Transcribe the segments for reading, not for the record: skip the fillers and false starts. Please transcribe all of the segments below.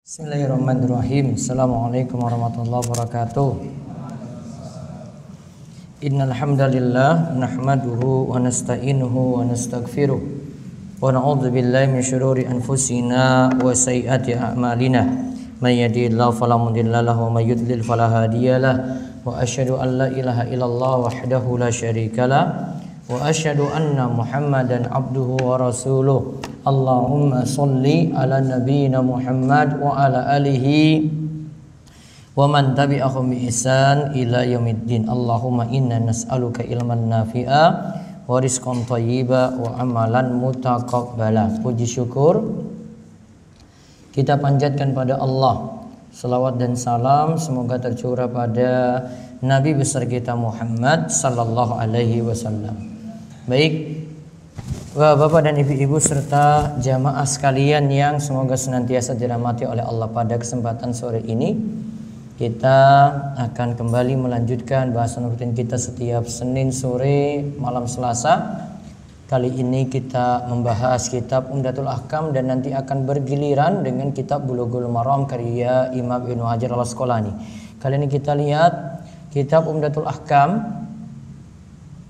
Bismillahirrahmanirrahim. Assalamualaikum warahmatullahi wabarakatuh. Innal hamdalillah nahmaduhu wa nasta'inuhu wa nastaghfiruh wa na'udzu billahi min syururi anfusina wa sayyiati a'malina. May yahdihillahu fala mudilla lahu wa may yudlil fala hadiyalah. Wa asyhadu an la ilaha illallah wahdahu la syarikalah wa asyhadu anna Muhammadan abduhu wa rasuluh. Allahumma salli ala nabiyyina Muhammad wa ala alihi wa man tabi'ahum bi ihsan ila yaumiddin. Allahumma inna nas'aluka ilman nafi'a wa rizqan thayyiba wa amalan mutaqabbala. Puji syukur kita panjatkan pada Allah. Salawat dan salam semoga tercurah pada Nabi besar kita Muhammad sallallahu alaihi wasallam. Baik, Bapak dan Ibu-ibu serta jamaah sekalian yang semoga senantiasa dirahmati oleh Allah, pada kesempatan sore ini kita akan kembali melanjutkan bahasan rutin kita setiap Senin sore malam Selasa. Kali ini kita membahas kitab Umdatul Ahkam dan nanti akan bergiliran dengan kitab Bulughul Maram karya Imam Ibnu Hajar Al-Asqalani. Kali ini kita lihat kitab Umdatul Ahkam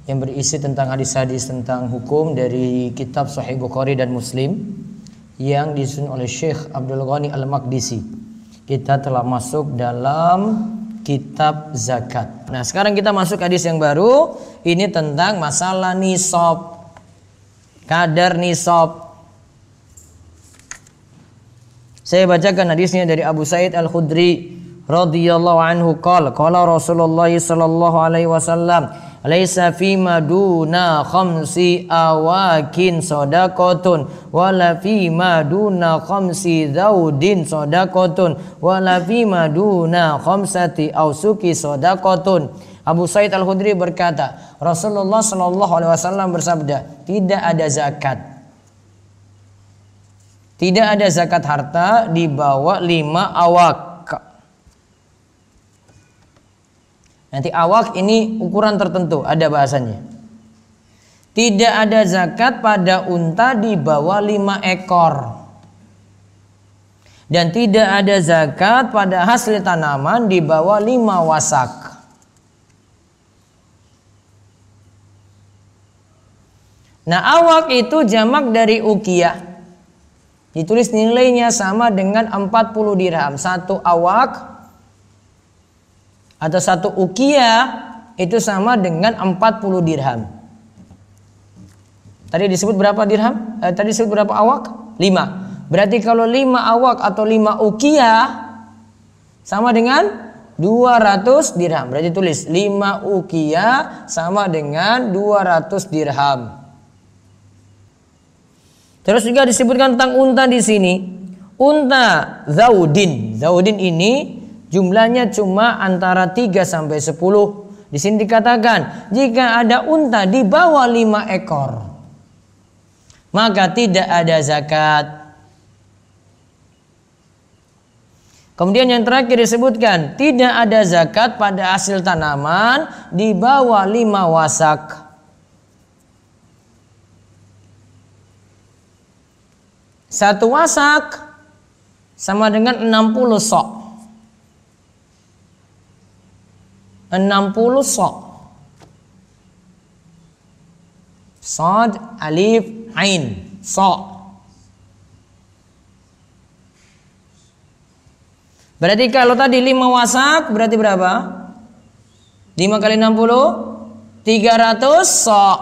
yang berisi tentang hadis-hadis tentang hukum dari kitab Sahih Bukhari dan Muslim yang disusun oleh Syekh Abdul Ghani Al-Maqdisi. Kita telah masuk dalam kitab zakat. Nah, sekarang kita masuk hadis yang baru. Ini tentang masalah nisab, kadar nisab. Saya bacakan hadisnya dari Abu Sa'id Al-Khudri radhiyallahu anhu qala Rasulullah sallallahu alaihi wasallam, laisa fima duna khamsi awakin sadaqatun wala fima duna khamsi daudin sadaqatun wala fima duna khamsati ausuki sadaqatun. Abu Sa'id Al-Khudri berkata, Rasulullah sallallahu alaihi wasallam bersabda, tidak ada zakat. Tidak ada zakat harta di bawah 5 awak. Nanti awak ini ukuran tertentu, ada bahasanya. Tidak ada zakat pada unta di bawah 5 ekor. Dan tidak ada zakat pada hasil tanaman di bawah 5 wasak. Nah, awak itu jamak dari ukiyah. Ditulis nilainya sama dengan 40 dirham. Satu awak atau satu ukiyah itu sama dengan 40 dirham. Tadi disebut berapa dirham? Tadi disebut berapa awak? 5. Berarti kalau 5 awak atau 5 ukiyah sama dengan 200 dirham. Berarti tulis 5 ukiyah sama dengan 200 dirham. Terus juga disebutkan tentang unta di sini. Unta zaudin. Zaudin ini jumlahnya cuma antara 3 sampai 10. Di sini dikatakan jika ada unta di bawah 5 ekor maka tidak ada zakat. Kemudian yang terakhir disebutkan tidak ada zakat pada hasil tanaman di bawah 5 wasak. Satu wasak sama dengan 60 sok. 60 sok. Sad, alif, ain, sok. Berarti kalau tadi 5 wasak berarti berapa? 5 kali 60 300 sok.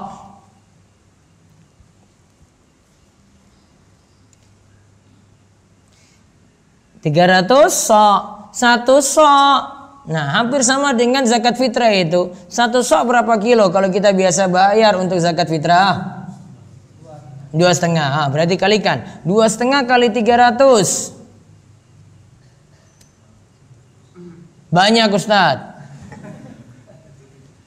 Satu sok. Nah, hampir sama dengan zakat fitrah itu. 1 sok berapa kilo kalau kita biasa bayar untuk zakat fitrah? 2,5. Berarti kalikan 2,5 kali 300. Banyak Ustaz.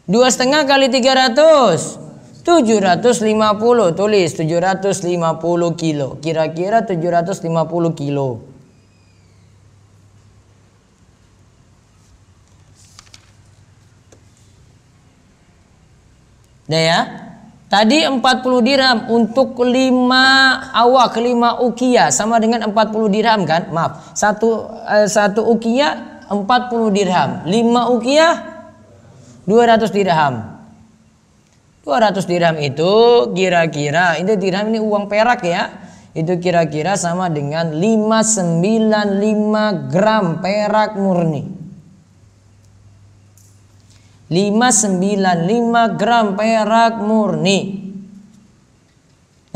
2,5 kali 300 750. Tulis 750 kilo. Kira-kira 750 kilo. Nah ya, Tadi 40 dirham untuk 5 awak, 5 uqiyah sama dengan 40 dirham kan? Maaf, satu uqiyah 40 dirham. 5 uqiyah 200 dirham. 200 dirham itu kira-kira, itu dirham ini uang perak ya. Itu kira-kira sama dengan 595 gram perak murni. 595 gram perak murni.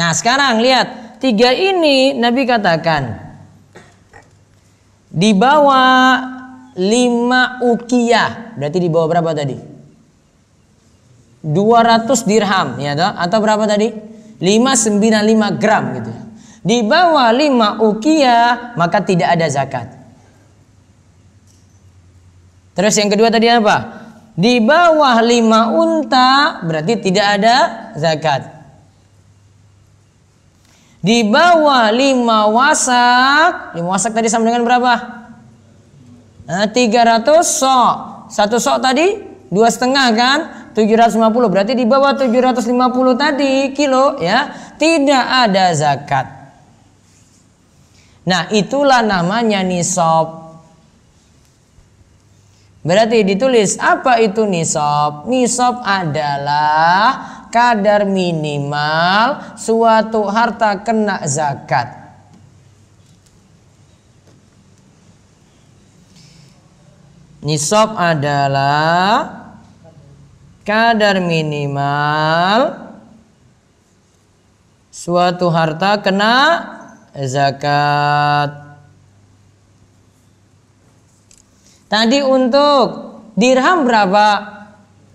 Nah sekarang lihat, 3 ini Nabi katakan di bawah 5 uqiyah. Berarti di bawah berapa tadi? 200 dirham ya toh? Atau berapa tadi? 595 gram gitu ya. Di bawah 5 uqiyah maka tidak ada zakat. Terus yang kedua tadi apa? Di bawah 5 unta berarti tidak ada zakat. Di bawah 5 wasak, 5 wasak tadi sama dengan berapa? Nah, 300 sok. 1 sok tadi 2,5 kan? 750. Berarti di bawah 750 tadi kilo ya, tidak ada zakat. Nah, itulah namanya nisab. Berarti ditulis apa itu nisab? Nisab adalah kadar minimal suatu harta kena zakat. Nisab adalah kadar minimal suatu harta kena zakat. Tadi untuk dirham berapa?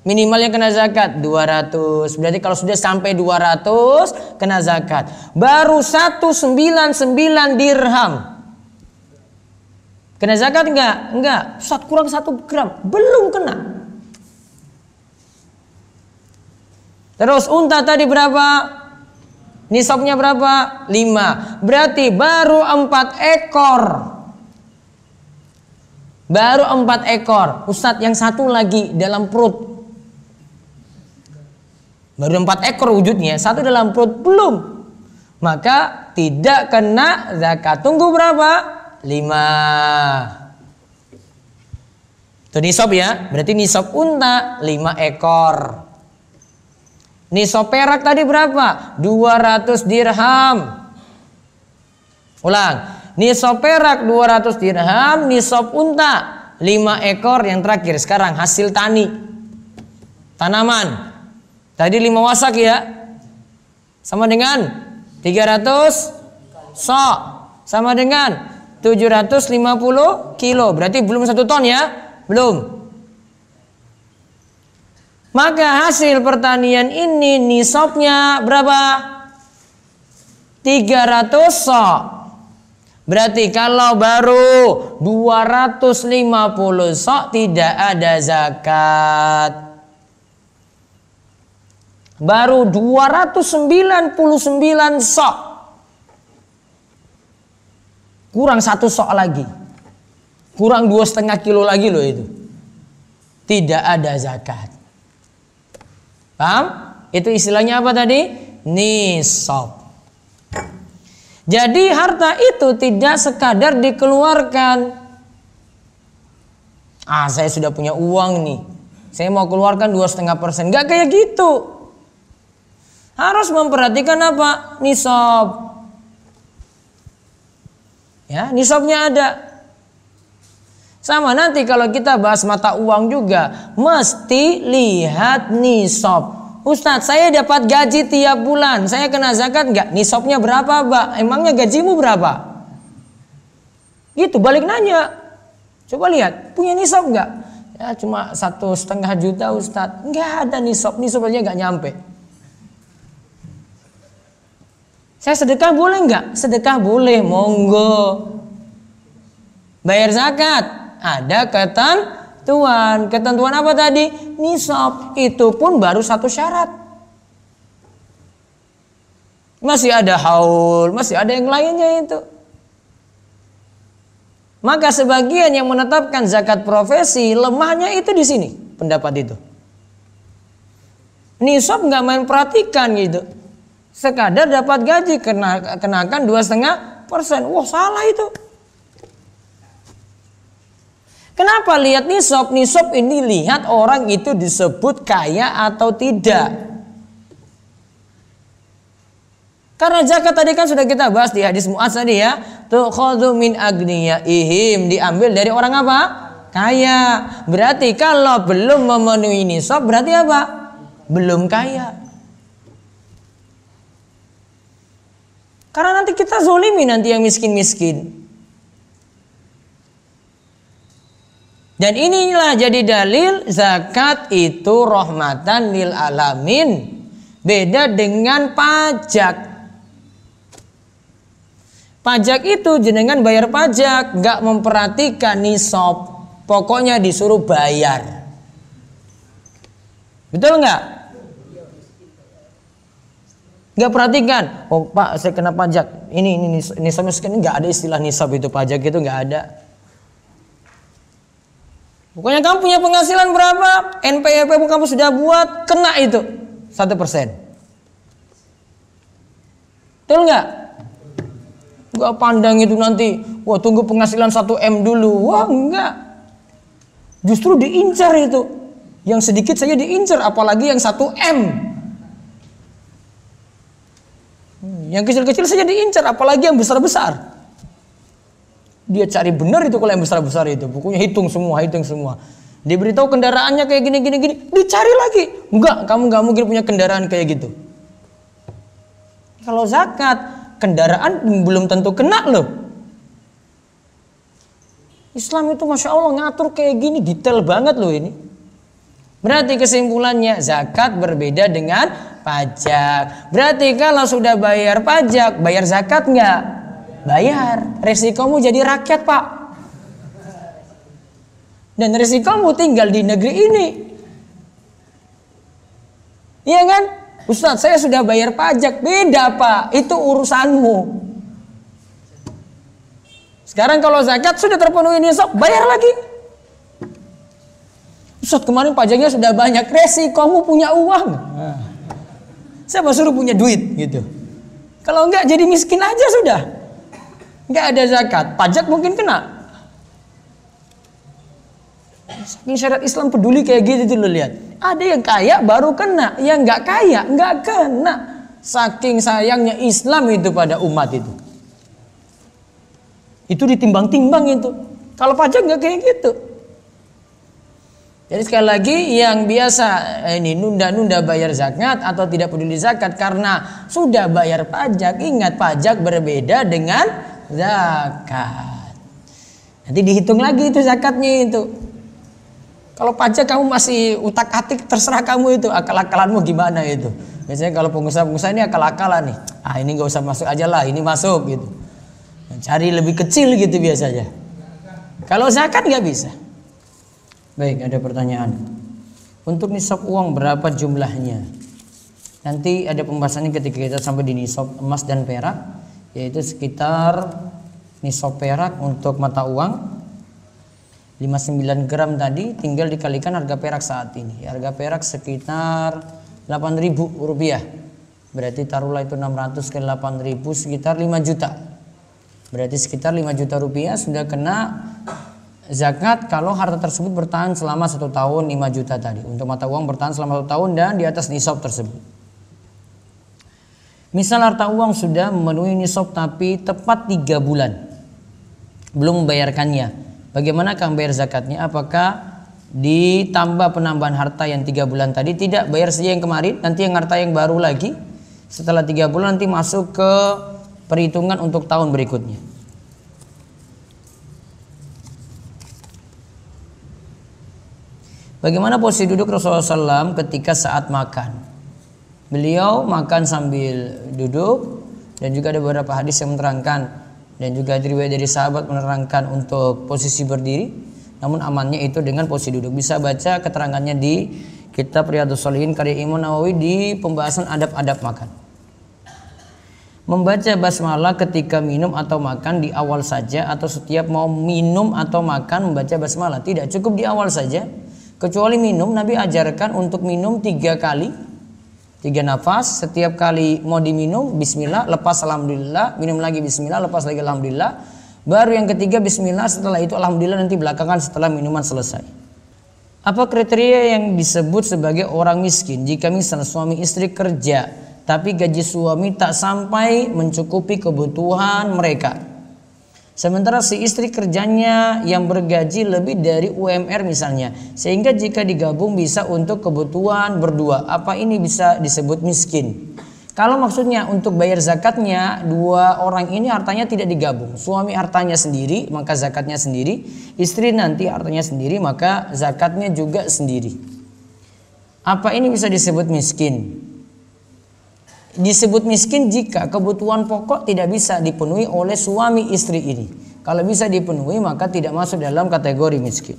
Minimalnya kena zakat 200. Berarti kalau sudah sampai 200 kena zakat. Baru 199 dirham. Kena zakat enggak? Enggak. Kurang 1 gram. Belum kena. Terus unta tadi berapa? Nisabnya berapa? 5. Berarti baru 4 ekor. Baru 4 ekor. Ustadz, yang satu lagi dalam perut. Baru 4 ekor wujudnya, satu dalam perut belum. Maka tidak kena zakat. Tunggu berapa? 5. Itu nisab ya. Berarti nisab unta 5 ekor. Nisab perak tadi berapa? 200 dirham. Ulang. Nisab perak 200 dirham, nisab unta 5 ekor. Yang terakhir sekarang hasil tani, tanaman. Tadi 5 wasak ya, sama dengan 300 sok, sama dengan 750 kilo. Berarti belum 1 ton ya, belum. Maka hasil pertanian ini nisabnya berapa? 300 sok. Berarti kalau baru 250 sok tidak ada zakat. Baru 299 sok. Kurang 1 sok lagi. Kurang 2,5 kilo lagi loh itu. Tidak ada zakat. Paham? Itu istilahnya apa tadi? Nisab. Jadi harta itu tidak sekadar dikeluarkan. Saya sudah punya uang nih, saya mau keluarkan 2,5%. Gak kayak gitu. Harus memperhatikan apa? Nisab. Ya, nisabnya ada. Sama nanti kalau kita bahas mata uang juga, mesti lihat nisab. Ustadz, saya dapat gaji tiap bulan, saya kena zakat nggak? Nisabnya berapa, Mbak? Emangnya gajimu berapa? Gitu, balik nanya. Coba lihat, punya nisab nggak? Ya cuma 1,5 juta Ustadz. Nggak ada nisab aja nggak nyampe. Saya sedekah boleh nggak? Sedekah boleh, monggo. Bayar zakat, ada ketentuan. Ketentuan apa tadi? Nisab. Itu pun baru 1 syarat. Masih ada haul, masih ada yang lainnya itu. Maka sebagian yang menetapkan zakat profesi, lemahnya itu di sini pendapat itu. Nisab nggak main perhatikan gitu. Sekadar dapat gaji kenakan 2,5%. Wah, salah itu. Kenapa lihat nisab? Nisab ini lihat orang itu disebut kaya atau tidak. Karena zakat tadi kan sudah kita bahas di hadis Mu'adz tadi ya. Tukhadhu min agniyaihim, diambil dari orang apa? Kaya. Berarti kalau belum memenuhi nisab berarti apa? Belum kaya. Karena nanti kita zolimi nanti yang miskin-miskin. Dan inilah jadi dalil zakat itu rahmatan lil alamin. Beda dengan pajak. Pajak itu jenengan bayar pajak, nggak memperhatikan nisab, pokoknya disuruh bayar. Betul nggak? Nggak perhatikan. Oh Pak, saya kena pajak. Ini nisab miskin, nggak ada istilah nisab itu, pajak itu nggak ada. Pokoknya kamu punya penghasilan berapa, NPWP kamu sudah buat, kena itu 1%. Betul nggak? Gak pandang itu nanti, wah tunggu penghasilan 1M dulu. Wah enggak. Justru diincar itu. Yang sedikit saja diincar, apalagi yang 1M. Yang kecil-kecil saja diincar, apalagi yang besar-besar. Dia cari benar itu kalau yang besar-besar itu. Pokoknya hitung semua. Diberitahu kendaraannya kayak gini, dicari lagi. Enggak, kamu gak mungkin punya kendaraan kayak gitu. Kalau zakat, kendaraan belum tentu kena loh. Islam itu Masya Allah ngatur kayak gini, detail banget loh ini. Berarti kesimpulannya zakat berbeda dengan pajak. Berarti kalau sudah bayar pajak, bayar zakat nggak? Bayar. Resikomu jadi rakyat Pak. Dan resikomu tinggal di negeri ini. Iya kan? Ustadz, saya sudah bayar pajak. Beda Pak, itu urusanmu. Sekarang kalau zakat sudah terpenuhi nisab, bayar lagi. Ustadz, kemarin pajaknya sudah banyak, resikomu punya uang. Siapa suruh punya duit gitu. Kalau enggak jadi miskin aja sudah. Enggak ada zakat, pajak mungkin kena. Saking syariat Islam peduli kayak gitu tuh lo lihat. Ada yang kaya baru kena, yang nggak kaya nggak kena. Saking sayangnya Islam itu pada umat itu. Itu ditimbang-timbang itu. Kalau pajak nggak kayak gitu. Jadi sekali lagi yang biasa ini nunda-nunda bayar zakat atau tidak peduli zakat karena sudah bayar pajak. Ingat pajak berbeda dengan zakat. Nanti dihitung lagi itu zakatnya itu. Kalau pajak kamu masih utak-atik, terserah kamu itu, akal-akalanmu gimana itu. Biasanya kalau pengusaha-pengusaha ini akal-akalan nih. Ini gak usah masuk aja lah, ini masuk gitu. Cari lebih kecil gitu biasanya. Kalau zakat gak bisa. Baik, ada pertanyaan. Untuk nisab uang berapa jumlahnya? Nanti ada pembahasannya ketika kita sampai di nisab emas dan perak. Yaitu sekitar nisab perak untuk mata uang 59 gram tadi tinggal dikalikan harga perak saat ini. Harga perak sekitar 8.000 rupiah. Berarti taruhlah itu 600 ke 8.000 sekitar 5 juta. Berarti sekitar 5 juta rupiah sudah kena zakat kalau harta tersebut bertahan selama 1 tahun 5 juta tadi. Untuk mata uang bertahan selama 1 tahun dan di atas nisab tersebut. Misal harta uang sudah memenuhi nisab tapi tepat 3 bulan belum membayarkannya. Bagaimana Kang bayar zakatnya? Apakah ditambah penambahan harta yang 3 bulan tadi? Tidak, bayar saja yang kemarin. Nanti yang harta yang baru lagi setelah 3 bulan nanti masuk ke perhitungan untuk tahun berikutnya. Bagaimana posisi duduk Rasulullah SAW ketika saat makan? Beliau makan sambil duduk dan juga ada beberapa hadis yang menerangkan dan juga riwayat dari sahabat menerangkan untuk posisi berdiri, namun amannya itu dengan posisi duduk. Bisa baca keterangannya di kitab Riyadhus Shalihin karya Imam Nawawi di pembahasan adab-adab makan. Membaca basmalah ketika minum atau makan di awal saja atau setiap mau minum atau makan membaca basmalah? Tidak, cukup di awal saja. Kecuali minum, Nabi ajarkan untuk minum 3 kali 3 nafas, setiap kali mau diminum bismillah, lepas alhamdulillah, minum lagi bismillah, lepas lagi alhamdulillah. Baru yang ketiga bismillah, setelah itu alhamdulillah nanti belakangan setelah minuman selesai. Apa kriteria yang disebut sebagai orang miskin? Jika misal suami istri kerja tapi gaji suami tak sampai mencukupi kebutuhan mereka. Sementara si istri kerjanya yang bergaji lebih dari UMR misalnya, sehingga jika digabung bisa untuk kebutuhan berdua. Apa ini bisa disebut miskin? Kalau maksudnya untuk bayar zakatnya, dua orang ini hartanya tidak digabung. Suami hartanya sendiri, maka zakatnya sendiri. Istri nanti hartanya sendiri, maka zakatnya juga sendiri. Apa ini bisa disebut miskin? Disebut miskin jika kebutuhan pokok tidak bisa dipenuhi oleh suami istri ini. Kalau bisa dipenuhi maka tidak masuk dalam kategori miskin.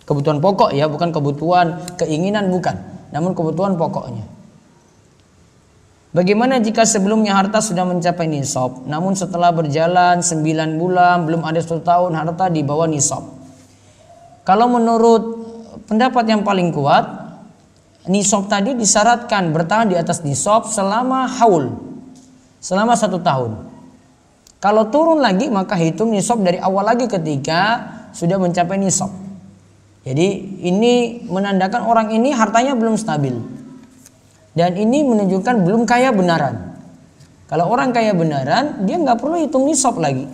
Kebutuhan pokok ya, bukan kebutuhan keinginan, bukan. Namun kebutuhan pokoknya. Bagaimana jika sebelumnya harta sudah mencapai nisab, namun setelah berjalan 9 bulan belum ada 1 tahun harta di bawah nisab? Kalau menurut pendapat yang paling kuat, nisab tadi disyaratkan bertahan di atas nisab selama haul, selama 1 tahun. Kalau turun lagi maka hitung nisab dari awal lagi ketika sudah mencapai nisab. Jadi ini menandakan orang ini hartanya belum stabil. Dan ini menunjukkan belum kaya benaran. Kalau orang kaya benaran dia nggak perlu hitung nisab lagi.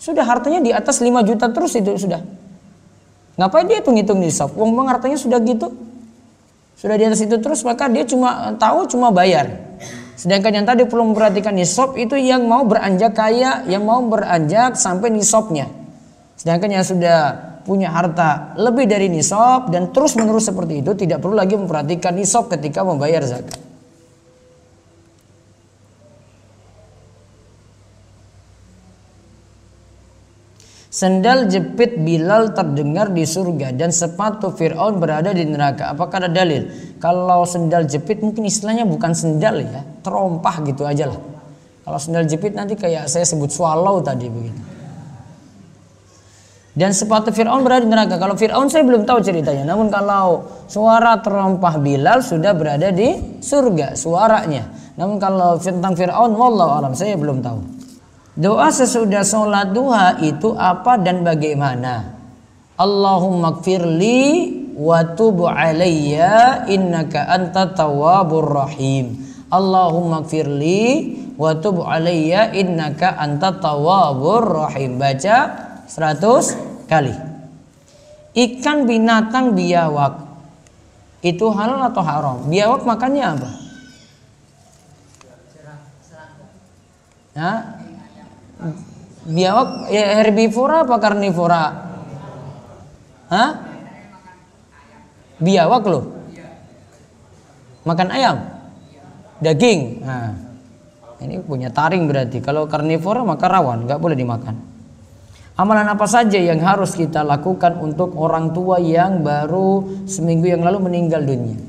Sudah hartanya di atas 5 juta terus itu sudah. Ngapain dia hitung nisab? Uang hartanya sudah gitu. Sudah di atas itu terus maka dia cuma bayar. Sedangkan yang tadi perlu memperhatikan nisab itu yang mau beranjak kaya, yang mau beranjak sampai nisabnya. Sedangkan yang sudah punya harta lebih dari nisab dan terus menerus seperti itu tidak perlu lagi memperhatikan nisab ketika membayar zakat. Sendal jepit Bilal terdengar di surga dan sepatu Fir'aun berada di neraka. Apakah ada dalil? Kalau sendal jepit mungkin istilahnya bukan sendal ya, terompah gitu aja lah. Kalau sendal jepit nanti kayak saya sebut swallow tadi begitu. Dan sepatu Fir'aun berada di neraka. Kalau Fir'aun saya belum tahu ceritanya. Namun kalau suara terompah Bilal sudah berada di surga suaranya. Namun kalau tentang Fir'aun wallahu alam saya belum tahu. Doa sesudah sholat duha itu apa dan bagaimana? Allahumma gfirli wa tub alayya innaka anta tawwabur rahim. Allahumma gfirli wa tub alayya innaka anta tawwabur rahim. Baca 100 kali. Ikan binatang biawak itu halal atau haram? Biawak makannya apa? Nah, biawak ya herbivora apa karnivora? Hah? Biawak loh. Makan ayam? Daging. Nah, ini punya taring berarti. Kalau karnivora maka rawan, nggak boleh dimakan. Amalan apa saja yang harus kita lakukan untuk orang tua yang baru seminggu yang lalu meninggal dunia?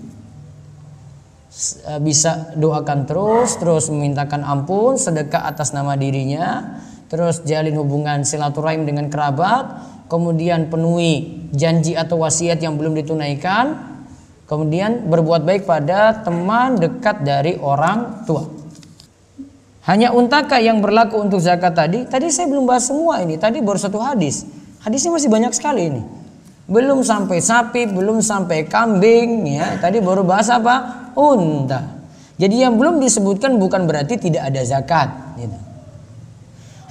Bisa doakan terus memintakan ampun, sedekah atas nama dirinya, terus jalin hubungan silaturahim dengan kerabat, kemudian penuhi janji atau wasiat yang belum ditunaikan, kemudian berbuat baik pada teman dekat dari orang tua. Hanya untaka yang berlaku untuk zakat tadi saya belum bahas semua ini, tadi baru 1 hadis. Hadisnya masih banyak sekali ini. Belum sampai sapi, belum sampai kambing ya. Tadi baru bahas apa? Unta. Jadi yang belum disebutkan bukan berarti tidak ada zakat gitu.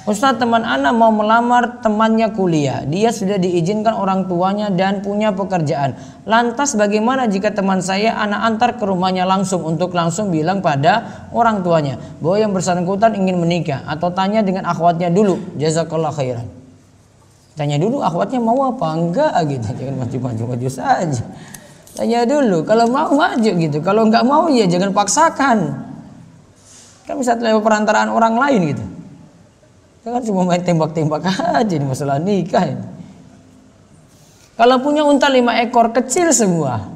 Ustaz, teman anak mau melamar temannya kuliah. Dia sudah diizinkan orang tuanya dan punya pekerjaan. Lantas bagaimana jika teman saya anak antar ke rumahnya langsung untuk langsung bilang pada orang tuanya bahwa yang bersangkutan ingin menikah, atau tanya dengan akhwatnya dulu? Jazakallah khairan. Tanya dulu akhwatnya mau apa enggak gitu. Jangan maju saja. Tanya dulu, kalau mau maju gitu. Kalau enggak mau ya jangan paksakan. Kan bisa lewat perantaraan orang lain gitu. Jangan cuma main tembak-tembak aja ini masalah nikah ini. Kalau punya unta 5 ekor kecil semua,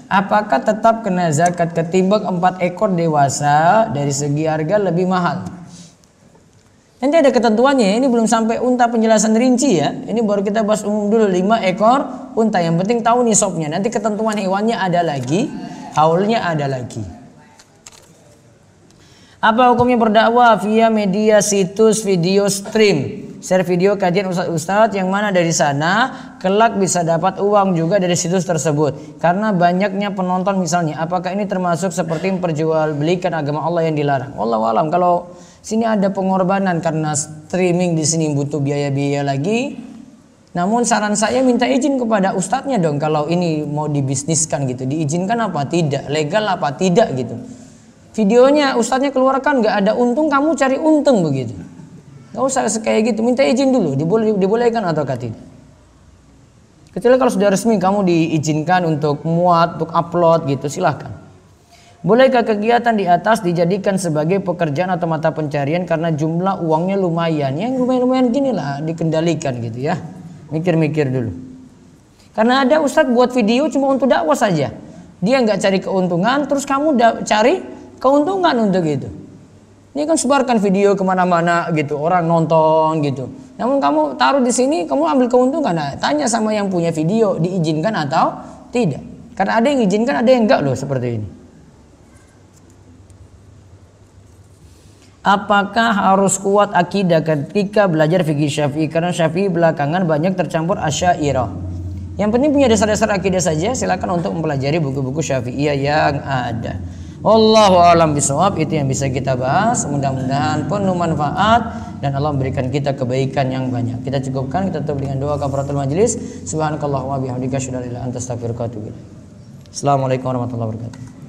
apakah tetap kena zakat ketimbang 4 ekor dewasa? Dari segi harga lebih mahal. Nanti ada ketentuannya, ini belum sampai unta penjelasan rinci ya. Ini baru kita bahas umum dulu 5 ekor unta. Yang penting tahu nisabnya. Nanti ketentuan hewannya ada lagi, haulnya ada lagi. Apa hukumnya berdakwah via media situs video stream? Share video kajian ustadz yang mana dari sana kelak bisa dapat uang juga dari situs tersebut. Karena banyaknya penonton misalnya. Apakah ini termasuk seperti memperjualbelikan agama Allah yang dilarang? Wallahu alam. Kalau sini ada pengorbanan karena streaming di sini butuh biaya-biaya lagi. Namun saran saya minta izin kepada ustadznya dong kalau ini mau dibisniskan gitu. Diizinkan apa tidak? Legal apa tidak gitu. Videonya ustadznya keluarkan nggak ada untung, kamu cari untung begitu. Nggak usah kayak gitu, minta izin dulu, dibolehkan atau tidak. Kecuali kalau sudah resmi kamu diizinkan untuk muat, untuk upload gitu, silahkan. Bolehkah kegiatan di atas dijadikan sebagai pekerjaan atau mata pencarian karena jumlah uangnya lumayan? Yang lumayan gini lah dikendalikan gitu ya. Mikir-mikir dulu. Karena ada ustadz buat video cuma untuk dakwah saja. Dia nggak cari keuntungan, terus kamu cari keuntungan untuk itu. Ini kan sebarkan video kemana-mana gitu, orang nonton gitu. Namun kamu taruh di sini, kamu ambil keuntungan. Nah, tanya sama yang punya video, diizinkan atau tidak? Karena ada yang izinkan, ada yang enggak loh seperti ini. Apakah harus kuat akidah ketika belajar fikih Syafi'i? Karena Syafi'i belakangan banyak tercampur Asy'ariyah. Yang penting punya dasar-dasar akidah saja. Silakan untuk mempelajari buku-buku Syafi'iyah yang ada. Wallahu a'lam bishawab. Itu yang bisa kita bahas. Mudah-mudahan penuh manfaat dan Allah memberikan kita kebaikan yang banyak. Kita cukupkan, kita tutup dengan doa kafaratul majlis. Subhanakallahumma bihamdika asyhadu an la ilaha illa anta astaghfiruka wa atubu ilaik. Assalamualaikum warahmatullahi wabarakatuh.